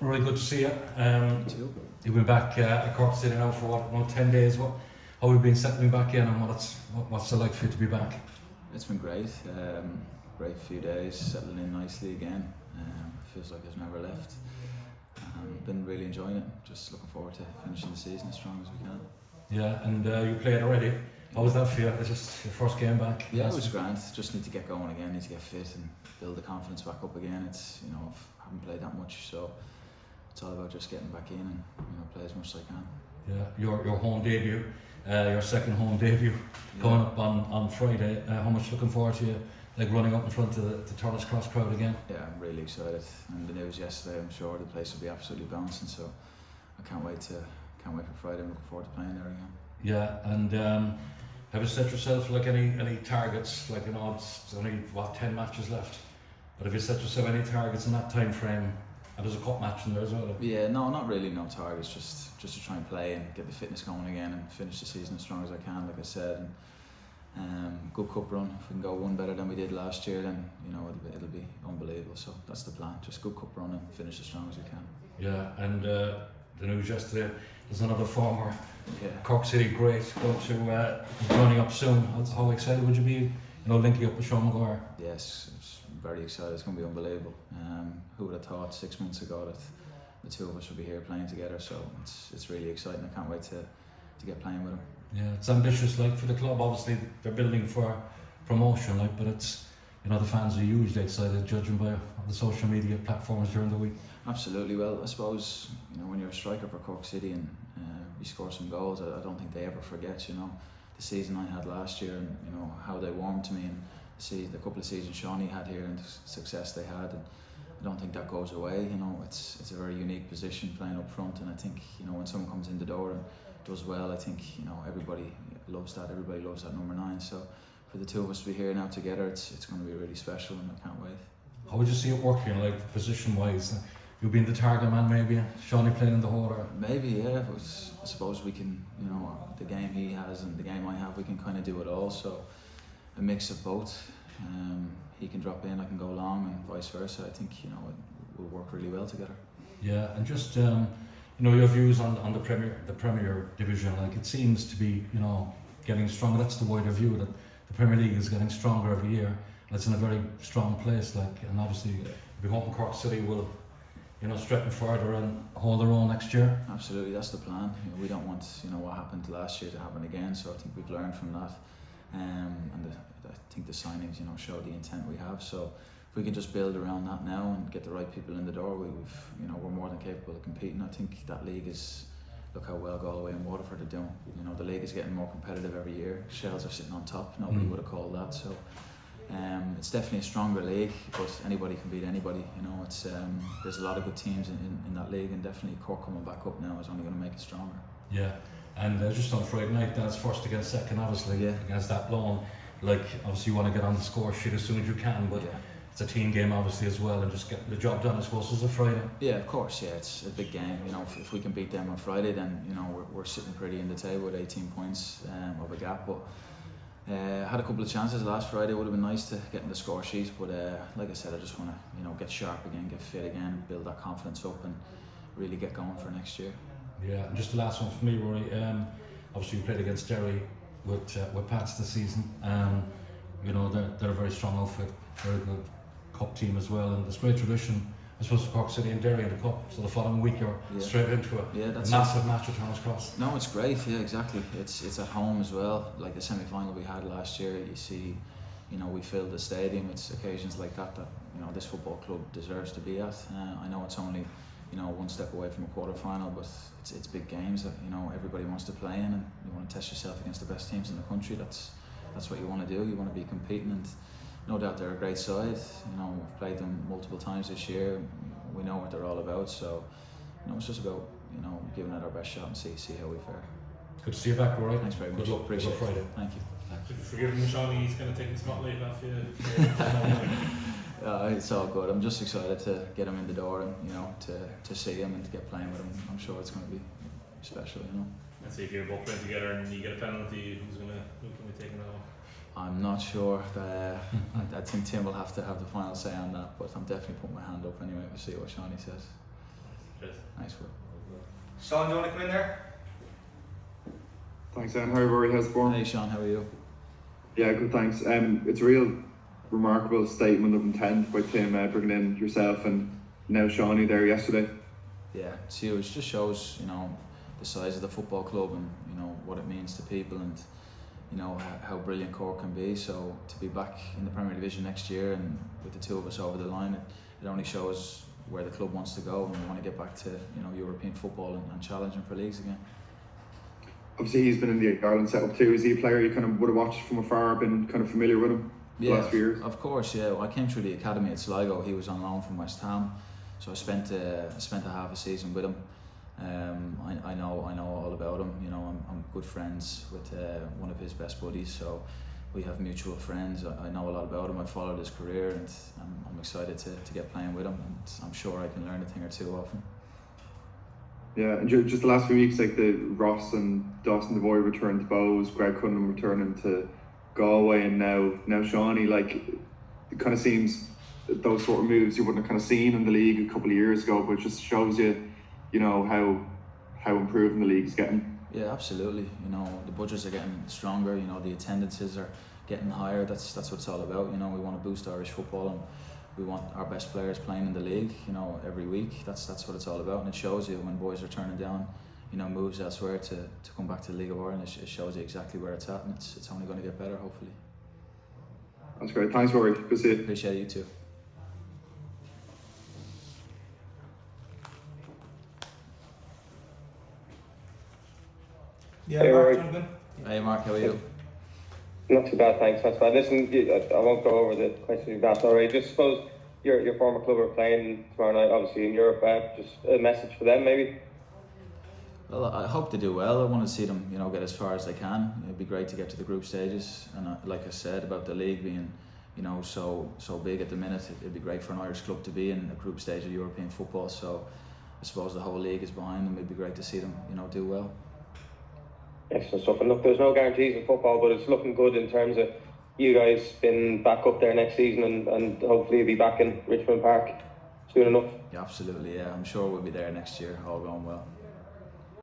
Really good to see you. Too. You've been back at Cork City now for what, 10 days? How have you been settling back in, and what's it like for you to be back? It's been great. Great few days, settling in nicely again. Feels like I've never left. Been really enjoying it. Just looking forward to finishing the season as strong as we can. Yeah, and you played already. How was that for you? It's just your first game back. Yeah, it was grand. Just need to get going again. Need to get fit and build the confidence back up again. It's I haven't played that much, so it's all about just getting back in and play as much as I can. Yeah, your home debut, your second home debut, coming up on Friday. How much looking forward to you, like running up in front of the Turner's Cross crowd again? Yeah, I'm really excited. And the news yesterday, I'm sure the place will be absolutely bouncing. So I can't wait for Friday. I'm looking forward to playing there again. Yeah, and have you set yourself like any targets? Like it's only 10 matches left. But have you set yourself any targets in that time frame? And there's a cup match in there as well. Yeah, no, not really. No targets. Just to try and play and get the fitness going again and finish the season as strong as I can. Like I said, and good cup run. If we can go one better than we did last year, then it'll be unbelievable. So that's the plan. Just good cup run and finish as strong as we can. Yeah, and the news yesterday. There's another former Cork City great going to joining up soon. How excited would you be? Linking up with Sean Maguire. Yes, I'm very excited. It's going to be unbelievable. Who would have thought 6 months ago that the two of us would be here playing together? So it's really exciting. I can't wait to get playing with him. Yeah, it's ambitious, for the club. Obviously, they're building for promotion, but it's the fans are hugely excited, judging by the social media platforms during the week. Absolutely. Well, I suppose when you're a striker for Cork City and you score some goals, I don't think they ever forget. The season I had last year, and how they warmed to me, and see the couple of seasons Shawnee had here and the success they had, and I don't think that goes away. It's a very unique position playing up front, and I think when someone comes in the door and does well, I think everybody loves that. Everybody loves that number 9. So for the two of us to be here now together, it's going to be really special, and I can't wait. How would you see it working, position wise? You being the target man, maybe Shawnee playing in the hole, or maybe, yeah. But I suppose we can, the game he has and the game I have, we can kind of do it all. So a mix of both. He can drop in, I can go long, and vice versa. I think it will work really well together. Yeah, and just your views on the Premier Division. It seems to be getting stronger. That's the wider view, that the Premier League is getting stronger every year. And it's in a very strong place. And obviously, we hope Cork City will strengthen further and hold their own next year. Absolutely, that's the plan. We don't want what happened last year to happen again. So I think we've learned from that, and I think the signings show the intent we have. So if we can just build around that now and get the right people in the door, we're more than capable of competing. I think that league is. Look how well Galway and Waterford are doing. The league is getting more competitive every year. Shells are sitting on top. Nobody would have called that. So. It's definitely a stronger league, but anybody can beat anybody. There's a lot of good teams in that league, and definitely Cork coming back up now is only going to make it stronger. Yeah, and just on Friday night, then it's first against second, obviously, against Athlone. Obviously you want to get on the score sheet as soon as you can, but it's a team game obviously as well, and just get the job done, I suppose, is a Friday. Yeah, of course, it's a big game. If we can beat them on Friday, then we're sitting pretty in the table with 18 points of a gap. But had a couple of chances last Friday. Would have been nice to get in the score sheet, but like I said, I just want to get sharp again, get fit again, build that confidence up, and really get going for next year. Yeah, and just the last one for me, Rory. Obviously, we played against Derry with Pats this season. They're a very strong outfit, very good cup team as well, and there's great tradition. I suppose for Cork City and Derry in the cup, so the following week you're straight into a massive match at Turner's Cross. No, it's great. Yeah, exactly. It's at home as well. Like the semi-final we had last year, you see, we filled the stadium. It's occasions like that this football club deserves to be at. I know it's only one step away from a quarter-final, but it's big games that everybody wants to play in, and you want to test yourself against the best teams in the country. That's what you want to do. You want to be competing, and no doubt they're a great side. We've played them multiple times this year. We know what they're all about. So, it's just about giving it our best shot and see how we fare. Good to see you back, Rory. Thanks very much. Good luck. Appreciate it. Friday. Thank you. If you forgive him, Shawnee, he's going to take the spotlight off you. It's all good. I'm just excited to get him in the door and to see him and to get playing with him. I'm sure it's going to be special. And see if you're both playing together and you get a penalty, who can be taken off? I'm not sure. I think Tim will have to have the final say on that, but I'm definitely putting my hand up anyway to see what Shawnee says. Cheers. Nice work. Sean, do you want to come in there? Thanks, Hi, Rory. How's the form? Hey Sean, how are you? Yeah, good, thanks. It's a real remarkable statement of intent by Tim, bringing in yourself and now Shawnee there yesterday. Yeah, it's huge. It just shows, the size of the football club and, what it means to people and, how brilliant Cork can be. So to be back in the Premier Division next year and with the two of us over the line, it only shows where the club wants to go, and we want to get back to, European football and challenging for leagues again. Obviously, he's been in the Ireland setup too. Is he a player you kind of would have watched from afar, been kind of familiar with him the last few years? Of course, yeah. I came through the academy at Sligo. He was on loan from West Ham, so I spent a half a season with him. I know all about him. I'm good friends with one of his best buddies, so we have mutual friends. I know a lot about him. I followed his career, and I'm excited to get playing with him. And I'm sure I can learn a thing or two off him. Yeah, and just the last few weeks, like the Ross and Dawson Devoy returned to Bowes, Greg Cunningham returning to Galway, and now Shawnee. Like, it kind of seems that those sort of moves you wouldn't have kind of seen in the league a couple of years ago, but it just shows you, how improving the league is getting. Yeah, absolutely. The budgets are getting stronger. The attendances are getting higher. That's what it's all about. We want to boost Irish football, and we want our best players playing in the league, every week. That's what it's all about, and it shows you when boys are turning down, moves elsewhere to come back to the League of Ireland. It shows you exactly where it's at, and it's only going to get better, hopefully. That's great. Thanks, Rory. Good to see you. Appreciate it, you too. Yeah, Hey, Mark, Rory. do you want to come in? Hey Mark, how are you? Not too bad, thanks. Not too bad. Listen, I won't go over the questions you've asked already. Just suppose your former club are playing tomorrow night, obviously in Europe. Just a message for them, maybe. Well, I hope they do well. I want to see them, get as far as they can. It'd be great to get to the group stages. And like I said about the league being, so big at the minute, it'd be great for an Irish club to be in a group stage of European football. So I suppose the whole league is behind them. It'd be great to see them, do well. Excellent stuff. And look, there's no guarantees in football, but it's looking good in terms of you guys being back up there next season, and hopefully you'll be back in Richmond Park soon enough. Yeah, absolutely. Yeah, I'm sure we'll be there next year, all going well.